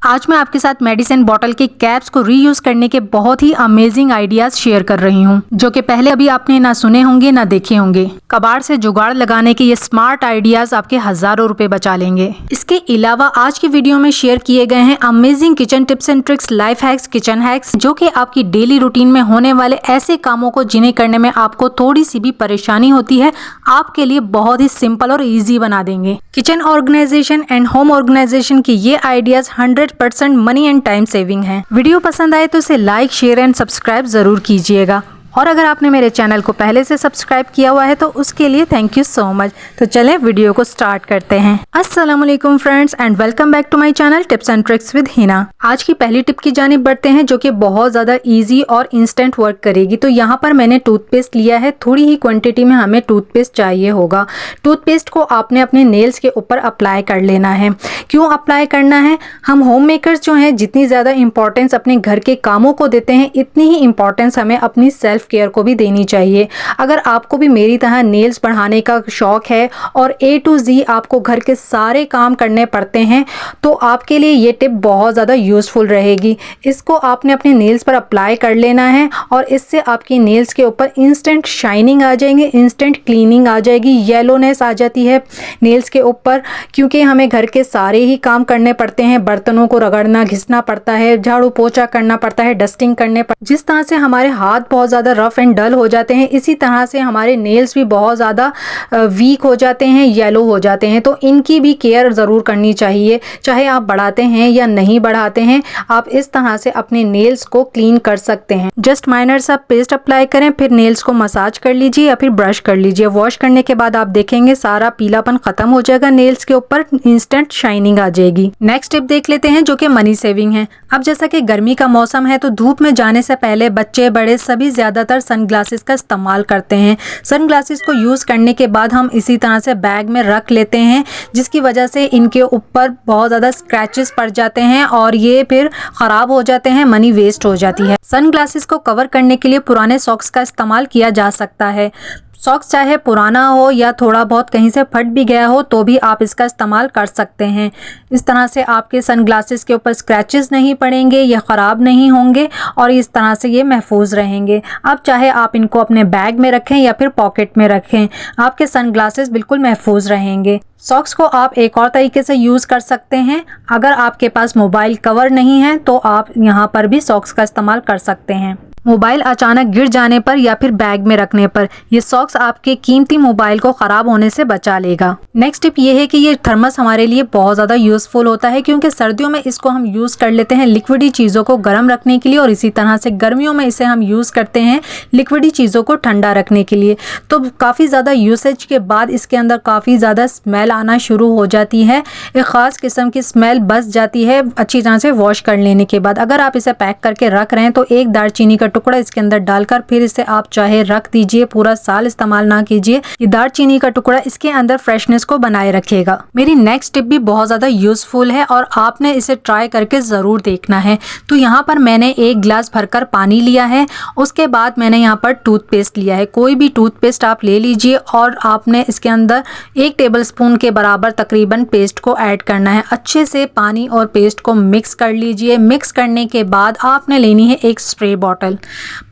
आज मैं आपके साथ मेडिसिन बॉटल के कैप्स को रीयूज करने के बहुत ही अमेजिंग आइडियाज शेयर कर रही हूँ, जो कि पहले अभी आपने ना सुने होंगे ना देखे होंगे। कबाड़ से जुगाड़ लगाने के ये स्मार्ट आइडियाज आपके हजारों रुपए बचा लेंगे। इसके अलावा आज की वीडियो में शेयर किए गए हैं amazing kitchen tips and tricks, life hacks, kitchen hacks, जो कि आपकी डेली रूटीन में होने वाले ऐसे कामों को जिन्हें करने में आपको थोड़ी सी भी परेशानी होती है, आपके लिए बहुत ही सिंपल और इजी बना देंगे। Kitchen organization and home organization की ये ideas 100% money and time saving है। वीडियो पसंद आए तो इसे लाइक, शेयर एंड सब्सक्राइब जरूर कीजिएगा। और अगर आपने मेरे चैनल को पहले से सब्सक्राइब किया हुआ है तो उसके लिए थैंक यू सो मच। तो चलें वीडियो को स्टार्ट करते हैं। अस्सलाम वालेकुम friends and welcome back to my channel tips and tricks with Hina. आज की पहली टिप की जानिब बढ़ते हैं, जो कि बहुत ज़्यादा इजी और इंस्टेंट वर्क करेगी। तो यहाँ पर मैंने टूथपेस्ट लिया है, थोड़ी ही क्वान्टिटी में हमें टूथपेस्ट चाहिए होगा। टूथपेस्ट को आपने अपने नेल्स के ऊपर अप्लाई कर लेना है। क्यों अप्लाई करना है? हम होम मेकर्स जो हैं, जितनी ज़्यादा इंपॉर्टेंस अपने घर के कामों को देते हैं, इतनी ही इंपॉर्टेंस हमें अपनी सेल्फ केयर को भी देनी चाहिए। अगर आपको भी मेरी तरह नेल्स बढ़ाने का शौक है और A to Z आपको घर के सारे काम करने पड़ते हैं, तो आपके लिए ये टिप बहुत ज़्यादा यूज़फुल रहेगी। इसको आपने अपने नेल्स पर अप्लाई कर लेना है और इससे आपकी नेल्स के ऊपर इंस्टेंट शाइनिंग आ जाएंगे, इंस्टेंट क्लीनिंग आ जाएगी, येलोनेस आ जाती है नेल्स के ऊपर, क्योंकि हमें घर के सारे ही काम करने पड़ते हैं। बर्तनों को रगड़ना, घिसना पड़ता है, झाड़ू पोछा करना पड़ता है, डस्टिंग करने पड़ता है। जिस तरह से हमारे हाथ बहुत ज़्यादा रफ एंड डल हो जाते हैं, इसी तरह से हमारे नेल्स भी बहुत ज़्यादा वीक हो जाते हैं, येलो हो जाते हैं। तो इनकी भी केयर ज़रूर करनी चाहिए। चाहे आप बढ़ाते हैं या नहीं बढ़ाते हैं, आप इस तरह से अपने नेल्स को क्लीन कर सकते हैं। जस्ट माइनर सा पेस्ट अप्लाई करें, फिर नेल्स को मसाज कर लीजिए या फिर ब्रश कर लीजिए। वॉश करने के बाद आप देखेंगे सारा पीलापन खत्म हो जाएगा, नेल्स के ऊपर इंस्टेंट शाइनिंग आ जाएगी। नेक्स्ट टिप देख लेते हैं, जो कि मनी सेविंग है। अब जैसा कि गर्मी का मौसम है, तो धूप में जाने से पहले बच्चे बड़े सभी ज़्यादातर सनग्लासेस का इस्तेमाल करते हैं। सनग्लासेस को यूज़ करने के बाद हम इसी तरह से बैग में रख लेते हैं, जिसकी वजह से इनके ऊपर बहुत ज़्यादा स्क्रैचेस पड़ जाते हैं और ये फिर ख़राब हो जाते हैं, मनी वेस्ट हो जाती है। सनग्लासेस को कवर करने के लिए पुराने सॉक्स का इस्तेमाल किया जा सकता है। सॉक्स चाहे पुराना हो या थोड़ा बहुत कहीं से फट भी गया हो, तो भी आप इसका इस्तेमाल कर सकते हैं। इस तरह से आपके सनग्लासेस के ऊपर स्क्रैचेस नहीं पड़ेंगे, ये ख़राब नहीं होंगे और इस तरह से ये महफूज रहेंगे। अब चाहे आप इनको अपने बैग में रखें या फिर पॉकेट में रखें, आपके सनग्लासेस बिल्कुल महफूज रहेंगे। सॉक्स को आप एक और तरीके से यूज़ कर सकते हैं। अगर आपके पास मोबाइल कवर नहीं है, तो आप यहाँ पर भी सॉक्स का इस्तेमाल कर सकते हैं। मोबाइल अचानक गिर जाने पर या फिर बैग में रखने पर ये सॉक्स आपके कीमती मोबाइल को ख़राब होने से बचा लेगा। नेक्स्ट टिप ये है कि ये थर्मस हमारे लिए बहुत ज़्यादा यूज़फुल होता है, क्योंकि सर्दियों में इसको हम यूज़ कर लेते हैं लिक्विडी चीज़ों को गर्म रखने के लिए, और इसी तरह से गर्मियों में इसे हम यूज़ करते हैं लिक्विडी चीज़ों को ठंडा रखने के लिए। तो काफ़ी ज़्यादा यूसेज के बाद इसके अंदर काफ़ी ज़्यादा स्मेल आना शुरू हो जाती है। एक ख़ास किस्म की स्मेल बस जाती है अच्छी तरह से वॉश कर लेने के बाद। अगर आप इसे पैक करके रख रहे हैं, तो एक दालचीनी का टुकड़ा इसके अंदर डालकर फिर इसे आप चाहे रख दीजिए, पूरा साल इस्तेमाल ना कीजिए। ये दालचीनी का टुकड़ा इसके अंदर फ्रेशनेस को बनाए रखेगा। मेरी नेक्स्ट टिप भी बहुत ज़्यादा यूज़फुल है और आपने इसे ट्राई करके ज़रूर देखना है। तो यहाँ पर मैंने एक गिलास भरकर पानी लिया है, उसके बाद मैंने यहाँ पर टूथपेस्ट लिया है। कोई भी टूथपेस्ट आप ले लीजिए और आपने इसके अंदर 1 टेबलस्पून के बराबर तकरीबन पेस्ट को ऐड करना है। अच्छे से पानी और पेस्ट को मिक्स कर लीजिए। मिक्स करने के बाद आपने लेनी है एक स्प्रे बॉटल।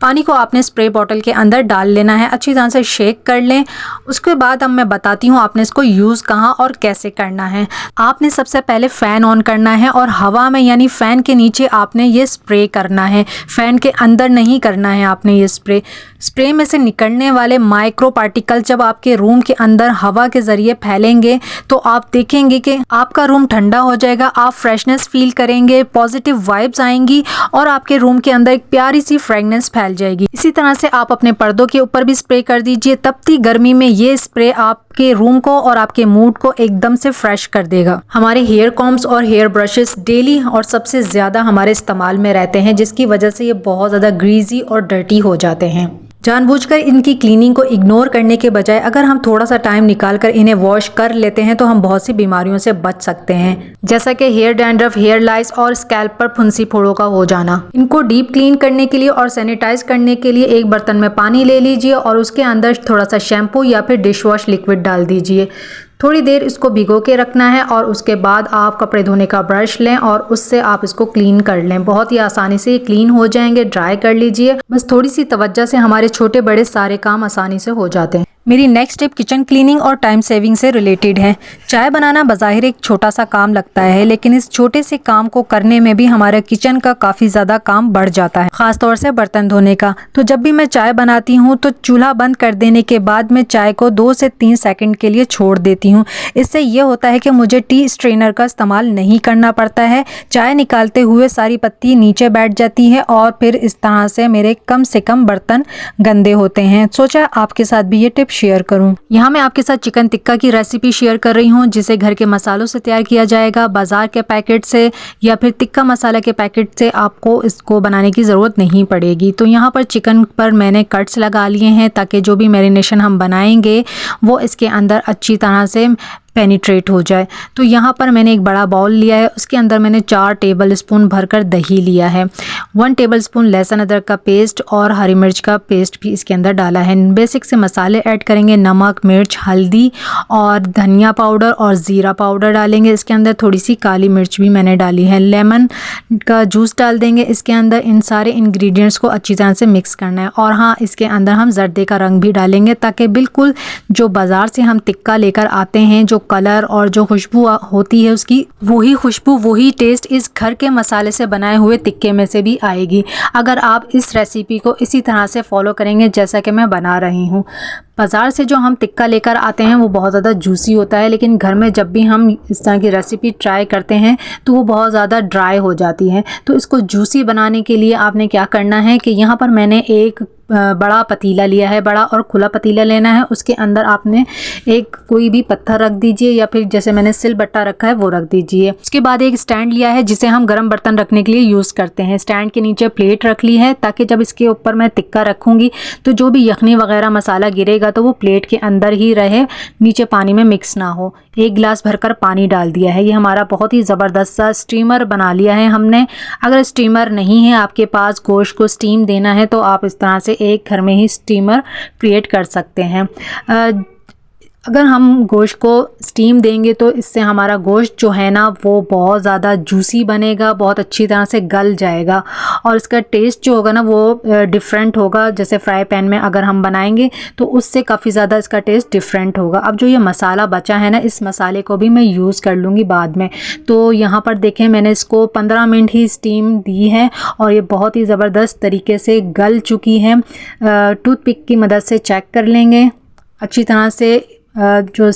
पानी को आपने स्प्रे बॉटल के अंदर डाल लेना है, अच्छी तरह से शेक कर लें। उसके बाद अब मैं बताती हूँ आपने इसको यूज़ कहाँ और कैसे करना है। आपने सबसे पहले फ़ैन ऑन करना है और हवा में यानी फ़ैन के नीचे आपने ये स्प्रे करना है, फ़ैन के अंदर नहीं करना है आपने ये स्प्रे में से निकलने वाले माइक्रो पार्टिकल जब आपके रूम के अंदर हवा के ज़रिए फैलेंगे, तो आप देखेंगे कि आपका रूम ठंडा हो जाएगा, आप फ्रेशनेस फील करेंगे, पॉजिटिव वाइब्स आएंगी और आपके रूम के अंदर एक प्यारी सी फ्रेगनेंस फैल जाएगी। इसी तरह से आप अपने पर्दों के ऊपर भी स्प्रे कर दीजिए। तपती गर्मी में ये स्प्रे आपके रूम को और आपके मूड को एकदम से फ्रेश कर देगा। हमारे हेयर कॉम्ब्स और हेयर ब्रशेस डेली और सबसे ज़्यादा हमारे इस्तेमाल में रहते हैं, जिसकी वजह से ये बहुत ज़्यादा ग्रीजी और डर्टी हो जाते हैं। जानबूझकर इनकी क्लीनिंग को इग्नोर करने के बजाय अगर हम थोड़ा सा टाइम निकालकर इन्हें वॉश कर लेते हैं, तो हम बहुत सी बीमारियों से बच सकते हैं, जैसा कि हेयर डैंड्रफ, हेयर लाइस और स्कैल्प पर फुंसी फोड़ों का हो जाना। इनको डीप क्लीन करने के लिए और सैनिटाइज करने के लिए एक बर्तन में पानी ले लीजिए और उसके अंदर थोड़ा सा शैम्पू या फिर डिश वॉश लिक्विड डाल दीजिए। थोड़ी देर इसको भिगो के रखना है और उसके बाद आप कपड़े धोने का ब्रश लें और उससे आप इसको क्लीन कर लें। बहुत ही आसानी से ये क्लीन हो जाएंगे। ड्राई कर लीजिए, बस थोड़ी सी तवज्जो से हमारे छोटे बड़े सारे काम आसानी से हो जाते हैं। मेरी नेक्स्ट टिप किचन क्लीनिंग और टाइम सेविंग से रिलेटेड है। चाय बनाना बज़ाहिर एक छोटा सा काम लगता है, लेकिन इस छोटे से काम को करने में भी हमारे किचन का काफ़ी ज़्यादा काम बढ़ जाता है, ख़ास तौर से बर्तन धोने का। तो जब भी मैं चाय बनाती हूँ तो चूल्हा बंद कर देने के बाद मैं चाय को 2 से 3 सेकंड के लिए छोड़ देती हूँ। इससे ये होता है कि मुझे टी स्ट्रेनर का इस्तेमाल नहीं करना पड़ता है। चाय निकालते हुए सारी पत्ती नीचे बैठ जाती है और फिर इस तरह से मेरे कम से कम बर्तन गंदे होते हैं। सोचा आपके साथ भी ये टिप शेयर करूं। यहाँ मैं आपके साथ चिकन टिक्का की रेसिपी शेयर कर रही हूँ, जिसे घर के मसालों से तैयार किया जाएगा। बाजार के पैकेट से या फिर टिक्का मसाला के पैकेट से आपको इसको बनाने की ज़रूरत नहीं पड़ेगी। तो यहाँ पर चिकन पर मैंने कट्स लगा लिए हैं ताकि जो भी मैरिनेशन हम बनाएंगे वो इसके अंदर अच्छी तरह से पेनिट्रेट हो जाए। तो यहाँ पर मैंने एक बड़ा बाउल लिया है, उसके अंदर मैंने 4 टेबल स्पून भरकर दही लिया है। 1 टेबल स्पून लहसुन अदरक का पेस्ट और हरी मिर्च का पेस्ट भी इसके अंदर डाला है। बेसिक से मसाले ऐड करेंगे, नमक, मिर्च, हल्दी और धनिया पाउडर और ज़ीरा पाउडर डालेंगे। इसके अंदर थोड़ी सी काली मिर्च भी मैंने डाली है। लेमन का जूस डाल देंगे इसके अंदर। इन सारे इंग्रेडिएंट्स को अच्छी तरह से मिक्स करना है। और हाँ, इसके अंदर हम जर्दे का रंग भी डालेंगे ताकि बिल्कुल जो बाज़ार से हम टिक्का लेकर आते हैं, जो कलर और जो खुशबू होती है उसकी, वही खुशबू वही टेस्ट इस घर के मसाले से बनाए हुए टिक्के में से भी आएगी अगर आप इस रेसिपी को इसी तरह से फॉलो करेंगे जैसा कि मैं बना रही हूँ। बाज़ार से जो हम टिक्का लेकर आते हैं वो बहुत ज़्यादा जूसी होता है, लेकिन घर में जब भी हम इस तरह की रेसिपी ट्राई करते हैं तो वो बहुत ज़्यादा ड्राई हो जाती है। तो इसको जूसी बनाने के लिए आपने क्या करना है कि यहाँ पर मैंने एक बड़ा पतीला लिया है, बड़ा और खुला पतीला लेना है। उसके अंदर आपने एक कोई भी पत्थर रख दीजिए या फिर जैसे मैंने सिलबट्टा रखा है वो रख दीजिए। उसके बाद एक स्टैंड लिया है जिसे हम गर्म बर्तन रखने के लिए यूज़ करते हैं। स्टैंड के नीचे प्लेट रख ली है ताकि जब इसके ऊपर मैं टिक्का रखूँगी तो जो भी यखनी वगैरह मसाला गिरेगा तो वो प्लेट के अंदर ही रहे, नीचे पानी में मिक्स ना हो। 1 गिलास भरकर पानी डाल दिया है। ये हमारा बहुत ही ज़बरदस्त सा स्टीमर बना लिया है हमने। अगर स्टीमर नहीं है आपके पास, गोश्त को स्टीम देना है, तो आप इस तरह से एक घर में ही स्टीमर क्रिएट कर सकते हैं। अगर हम गोश्त को स्टीम देंगे तो इससे हमारा गोश्त जो है ना वो बहुत ज़्यादा जूसी बनेगा, बहुत अच्छी तरह से गल जाएगा और इसका टेस्ट जो होगा ना वो डिफरेंट होगा। जैसे फ्राई पैन में अगर हम बनाएंगे तो उससे काफ़ी ज़्यादा इसका टेस्ट डिफरेंट होगा। अब जो ये मसाला बचा है ना, इस मसाले को भी मैं यूज़ कर लूँगी बाद में। तो यहाँ पर देखें, मैंने इसको 15 मिनट ही स्टीम दी है और ये बहुत ही ज़बरदस्त तरीके से गल चुकी है। टूथपिक की मदद से चेक कर लेंगे अच्छी तरह से जो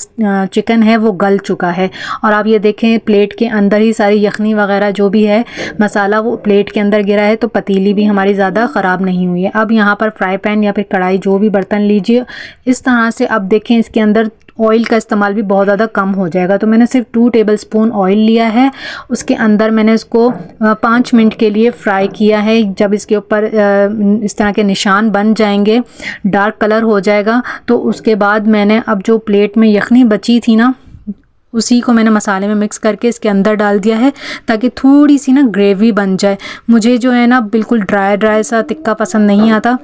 चिकन है वो गल चुका है। और आप ये देखें प्लेट के अंदर ही सारी यखनी वगैरह जो भी है मसाला वो प्लेट के अंदर गिरा है, तो पतीली भी हमारी ज़्यादा ख़राब नहीं हुई है। अब यहाँ पर फ्राई पैन या फिर कढ़ाई जो भी बर्तन लीजिए, इस तरह से अब देखें इसके अंदर ऑयल का इस्तेमाल भी बहुत ज़्यादा कम हो जाएगा। तो मैंने सिर्फ 2 टेबल स्पून ऑयल लिया है। उसके अंदर मैंने इसको 5 मिनट के लिए फ्राई किया है। जब इसके ऊपर इस तरह के निशान बन जाएंगे, डार्क कलर हो जाएगा, तो उसके बाद मैंने अब जो प्लेट में यखनी बची थी ना, उसी को मैंने मसाले में मिक्स करके इसके अंदर डाल दिया है ताकि थोड़ी सी ना ग्रेवी बन जाए। मुझे जो है ना बिल्कुल ड्राई सा टिक्का पसंद नहीं आता।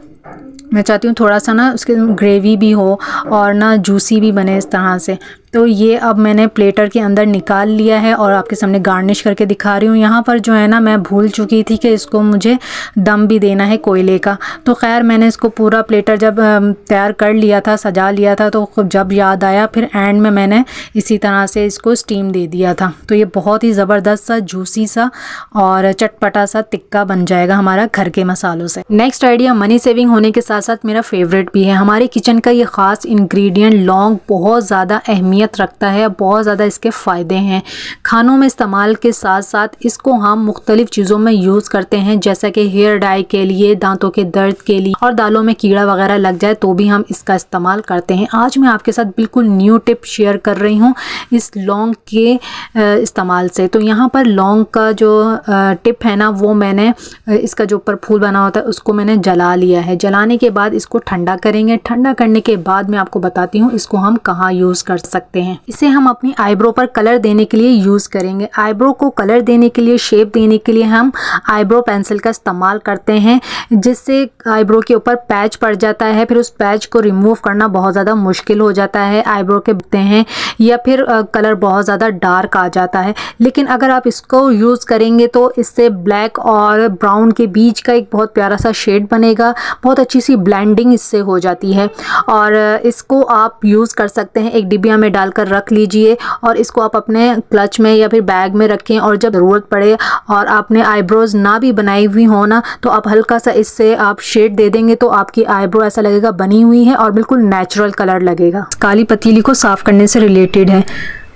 मैं चाहती हूँ थोड़ा सा ना उसके ग्रेवी भी हो और ना जूसी भी बने इस तरह से। तो ये अब मैंने प्लेटर के अंदर निकाल लिया है और आपके सामने गार्निश करके दिखा रही हूँ। यहाँ पर जो है ना मैं भूल चुकी थी कि इसको मुझे दम भी देना है कोयले का। तो खैर मैंने इसको पूरा प्लेटर जब तैयार कर लिया था, सजा लिया था, तो जब याद आया फिर एंड में मैंने इसी तरह से इसको स्टीम दे दिया था। तो ये बहुत ही ज़बरदस्त सा जूसी सा और चटपटा सा टिक्का बन जाएगा हमारा घर के मसालों से। नेक्स्ट आइडिया मनी सेविंग होने के साथ साथ मेरा फेवरेट भी है। हमारे किचन का ये ख़ास इंग्रेडिएंट लौंग बहुत ज़्यादा अहमियत रखता है, बहुत ज़्यादा इसके फ़ायदे हैं। खानों में इस्तेमाल के साथ साथ इसको हम मुख्तलिफ़ चीज़ों में यूज़ करते हैं, जैसा कि हेयर डाई के लिए, दांतों के दर्द के लिए, और दालों में कीड़ा वगैरह लग जाए तो भी हम इसका इस्तेमाल करते हैं। आज मैं आपके साथ बिल्कुल न्यू टिप शेयर कर रही हूँ इस लौंग के इस्तेमाल से। तो यहाँ पर लौंग का जो टिप है ना, वो मैंने इसका जो ऊपर फूल बना होता है उसको मैंने जला लिया है। जलाने के बाद इसको ठंडा करेंगे। ठंडा करने के बाद मैं आपको बताती हूँ इसको हम कहाँ यूज़ कर सकते हैं। सकते हैं। इसे हम अपनी आईब्रो पर कलर देने के लिए यूज़ करेंगे। आईब्रो को कलर देने के लिए, शेप देने के लिए हम आईब्रो पेंसिल का इस्तेमाल करते हैं, जिससे आईब्रो के ऊपर पैच पड़ जाता है, फिर उस पैच को रिमूव करना बहुत ज़्यादा मुश्किल हो जाता है, आईब्रो के बनते हैं या फिर कलर बहुत ज़्यादा डार्क आ जाता है। लेकिन अगर आप इसको यूज़ करेंगे तो इससे ब्लैक और ब्राउन के बीच का एक बहुत प्यारा सा शेड बनेगा, बहुत अच्छी सी ब्लेंडिंग इससे हो जाती है। और इसको आप यूज़ कर सकते हैं, एक डिबिया में डालकर रख लीजिए और इसको आप अपने क्लच में या फिर बैग में रखें, और जब ज़रूरत पड़े और आपने आईब्रोज ना भी बनाई हुई हो ना, तो आप हल्का सा इससे आप शेड दे देंगे तो आपकी आईब्रो ऐसा लगेगा बनी हुई है और बिल्कुल नेचुरल कलर लगेगा। काली पतीली को साफ़ करने से रिलेटेड है।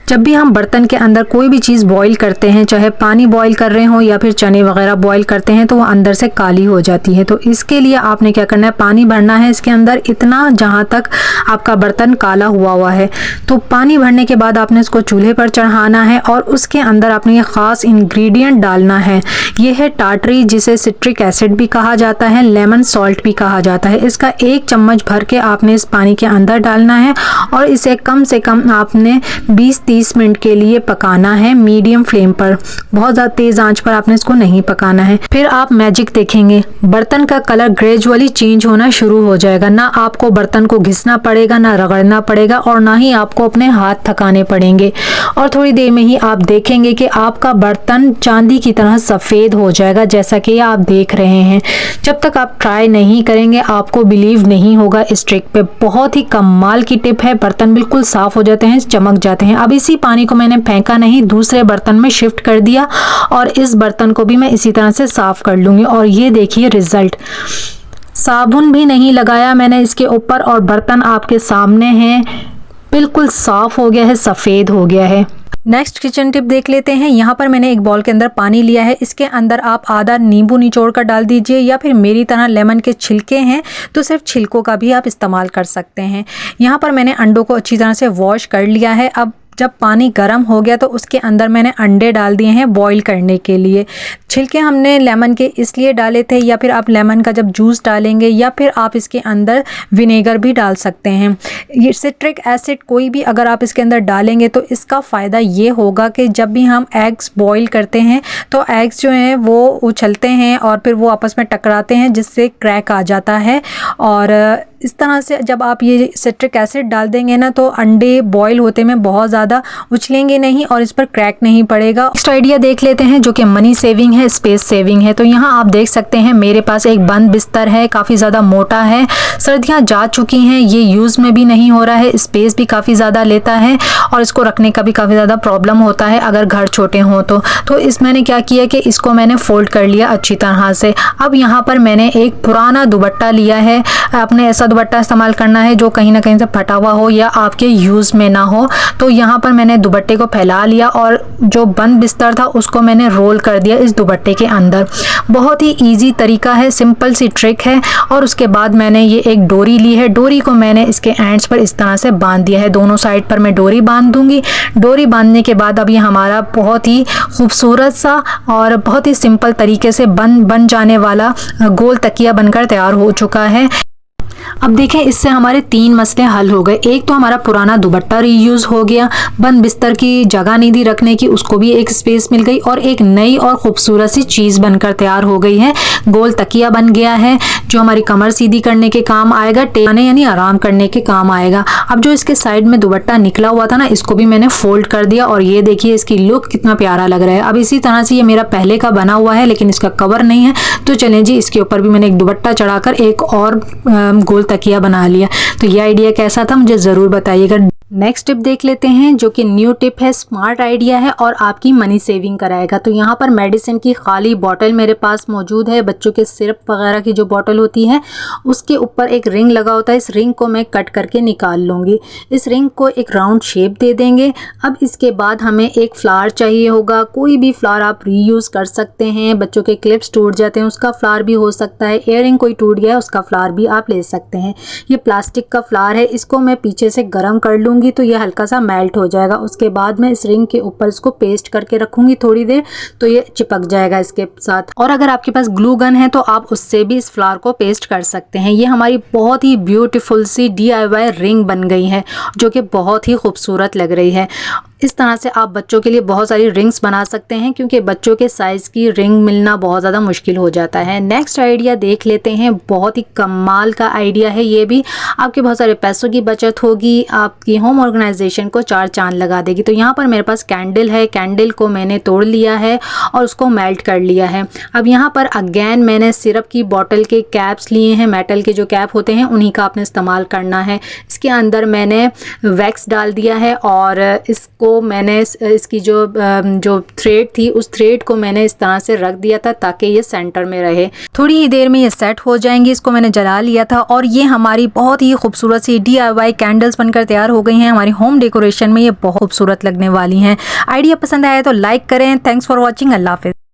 जब भी हम बर्तन के अंदर कोई भी चीज़ बॉईल करते हैं, चाहे पानी बॉईल कर रहे हो या फिर चने वगैरह बॉईल करते हैं, तो वो अंदर से काली हो जाती है। तो इसके लिए आपने क्या करना है, पानी भरना है इसके अंदर इतना जहाँ तक आपका बर्तन काला हुआ है। तो पानी भरने के बाद आपने इसको चूल्हे पर चढ़ाना है और उसके अंदर आपने ये ख़ास इंग्रेडिएंट डालना है। ये है टाटरी, जिसे सिट्रिक एसिड भी कहा जाता है, लेमन सॉल्ट भी कहा जाता है। इसका 1 चम्मच भर के आपने इस पानी के अंदर डालना है और इसे कम से कम आपने 20-30 मिनट के लिए पकाना है मीडियम फ्लेम पर। बहुत ज़्यादा तेज़ आंच पर आपने इसको नहीं पकाना है। फिर आप मैजिक देखेंगे, बर्तन का कलर ग्रेजुअली चेंज होना शुरू हो जाएगा। ना आपको बर्तन को घिसना पड़ेगा, ना रगड़ना पड़ेगा और ना ही आपको अपने हाथ थकाने पड़ेंगे। और थोड़ी देर में ही आप देखेंगे कि आपका बर्तन चांदी की तरह सफ़ेद हो जाएगा, जैसा कि आप देख रहे हैं। जब तक आप ट्राई नहीं करेंगे आपको बिलीव नहीं होगा इस ट्रिक पे। बहुत ही कमाल की टिप है, बर्तन बिल्कुल साफ़ हो जाते हैं, चमक जाते हैं। अब इसी पानी को मैंने फेंका नहीं, दूसरे बर्तन में शिफ्ट कर दिया और इस बर्तन को भी मैं इसी तरह से साफ़ कर लूँगी। और ये देखिए रिज़ल्ट, साबुन भी नहीं लगाया मैंने इसके ऊपर और बर्तन आपके सामने हैं, बिल्कुल साफ़ हो गया है, सफ़ेद हो गया है। नेक्स्ट किचन टिप देख लेते हैं। यहाँ पर मैंने एक बॉल के अंदर पानी लिया है, इसके अंदर आप आधा नींबू निचोड़ कर डाल दीजिए या फिर मेरी तरह लेमन के छिलके हैं तो सिर्फ छिलकों का भी आप इस्तेमाल कर सकते हैं। यहाँ पर मैंने अंडों को अच्छी तरह से वॉश कर लिया है। अब जब पानी गर्म हो गया तो उसके अंदर मैंने अंडे डाल दिए हैं बॉईल करने के लिए। छिलके हमने लेमन के इसलिए डाले थे, या फिर आप लेमन का जब जूस डालेंगे या फिर आप इसके अंदर विनेगर भी डाल सकते हैं। ये सिट्रिक एसिड कोई भी अगर आप इसके अंदर डालेंगे तो इसका फ़ायदा ये होगा कि जब भी हम एग्स बॉईल करते हैं तो एग्स जो हैं वो उछलते हैं और फिर वो आपस में टकराते हैं, जिससे क्रैक आ जाता है। और इस तरह से जब आप ये सिट्रिक एसिड डाल देंगे ना, तो अंडे बॉईल होते में बहुत ज़्यादा उछलेंगे नहीं और इस पर क्रैक नहीं पड़ेगा। नेक्स्ट आइडिया देख लेते हैं जो कि मनी सेविंग है, स्पेस सेविंग है। तो यहाँ आप देख सकते हैं मेरे पास एक बंद बिस्तर है, काफ़ी ज़्यादा मोटा है, सर्दियाँ जा चुकी हैं, ये यूज़ में भी नहीं हो रहा है, स्पेस भी काफ़ी ज़्यादा लेता है और इसको रखने का भी काफ़ी ज़्यादा प्रॉब्लम होता है अगर घर छोटे हों तो इस मैंने क्या किया कि इसको मैंने फोल्ड कर लिया अच्छी तरह से। अब यहाँ पर मैंने एक पुराना दुपट्टा लिया है, आपने ऐसा दुपट्टा इस्तेमाल करना है जो कहीं ना कहीं से फटा हुआ हो या आपके यूज़ में ना हो। तो यहाँ पर मैंने दुपट्टे को फैला लिया और जो बंद बिस्तर था उसको मैंने रोल कर दिया इस दुपट्टे के अंदर। बहुत ही इजी तरीका है, सिंपल सी ट्रिक है। और उसके बाद मैंने ये एक डोरी ली है, डोरी को मैंने इसके एंड्स पर इस तरह से बांध दिया है, दोनों साइड पर मैं डोरी बांध दूंगी। डोरी बांधने के बाद अब ये हमारा बहुत ही खूबसूरत सा और बहुत ही सिंपल तरीके से बन जाने वाला गोल तकिया बनकर तैयार हो चुका है। अब देखें इससे हमारे 3 मसले हल हो गए। एक तो हमारा पुराना दुपट्टा रीयूज हो गया, बंद बिस्तर की जगह नहीं थी रखने की, उसको भी एक स्पेस मिल गई और एक नई और खूबसूरत सी चीज़ बनकर तैयार हो गई है। गोल तकिया बन गया है जो हमारी कमर सीधी करने के काम आएगा, टेकने यानी आराम करने के काम आएगा। अब जो इसके साइड में दुपट्टा निकला हुआ था ना, इसको भी मैंने फोल्ड कर दिया और ये देखिए इसकी लुक कितना प्यारा लग रहा है। अब इसी तरह से ये मेरा पहले का बना हुआ है लेकिन इसका कवर नहीं है, तो चलें जी इसके ऊपर भी मैंने एक दुपट्टा चढ़ाकर एक और गोल तकिया बना लिया। तो ये आइडिया कैसा था मुझे ज़रूर बताइएगा। नेक्स्ट टिप देख लेते हैं जो कि न्यू टिप है, स्मार्ट आइडिया है और आपकी मनी सेविंग कराएगा। तो यहाँ पर मेडिसिन की खाली बॉटल मेरे पास मौजूद है, बच्चों के सिरप वगैरह की जो बॉटल होती है उसके ऊपर एक रिंग लगा होता है, इस रिंग को मैं कट करके निकाल लूँगी। इस रिंग को एक राउंड शेप दे देंगे। अब इसके बाद हमें एक फ्लावर चाहिए होगा, कोई भी फ्लावर आप रीयूज़ कर सकते हैं। बच्चों के क्लिप्स टूट जाते हैं उसका फ्लावर भी हो सकता है, इयररिंग कोई टूट गया है उसका फ्लावर भी आप ले सकते हैं। ये प्लास्टिक का फ्लावर है, इसको मैं पीछे से गर्म कर लूँगी करूँगी तो ये हल्का सा मेल्ट हो जाएगा। उसके बाद मैं इस रिंग के ऊपर इसको पेस्ट करके रखूँगी थोड़ी देर, तो ये चिपक जाएगा इसके साथ। और अगर आपके पास ग्लू गन है तो आप उससे भी इस फ्लावर को पेस्ट कर सकते हैं। ये हमारी बहुत ही ब्यूटीफुल सी DIY रिंग बन गई है जो कि बहुत ही खूबसूरत लग रही है। इस तरह से आप बच्चों के लिए बहुत सारी रिंग्स बना सकते हैं क्योंकि बच्चों के साइज़ की रिंग मिलना बहुत ज़्यादा मुश्किल हो जाता है। नेक्स्ट आइडिया देख लेते हैं। बहुत ही कमाल का आइडिया है ये भी। आपके बहुत सारे पैसों की बचत होगी, आपकी होम ऑर्गेनाइजेशन को 4 चांद लगा देगी। तो यहाँ पर मेरे पास कैंडल है, कैंडल को मैंने तोड़ लिया है और उसको मेल्ट कर लिया है। अब यहाँ पर अगेन मैंने सिरप की बॉटल के कैप्स लिए हैं, मेटल के जो कैप होते हैं उन्हीं का आपने इस्तेमाल करना है। इसके अंदर मैंने वैक्स डाल दिया है और इसको मैंने इसकी जो थ्रेड थी उस थ्रेड को मैंने इस तरह से रख दिया था ताकि ये सेंटर में रहे। थोड़ी ही देर में ये सेट हो जाएंगी। इसको मैंने जला लिया था और ये हमारी बहुत ही खूबसूरत सी DIY कैंडल्स बनकर तैयार हो गई हैं। हमारी होम डेकोरेशन में ये बहुत खूबसूरत लगने वाली हैं। आइडिया पसंद आया तो लाइक करें। Thanks for watching. अल्लाह हाफिज़।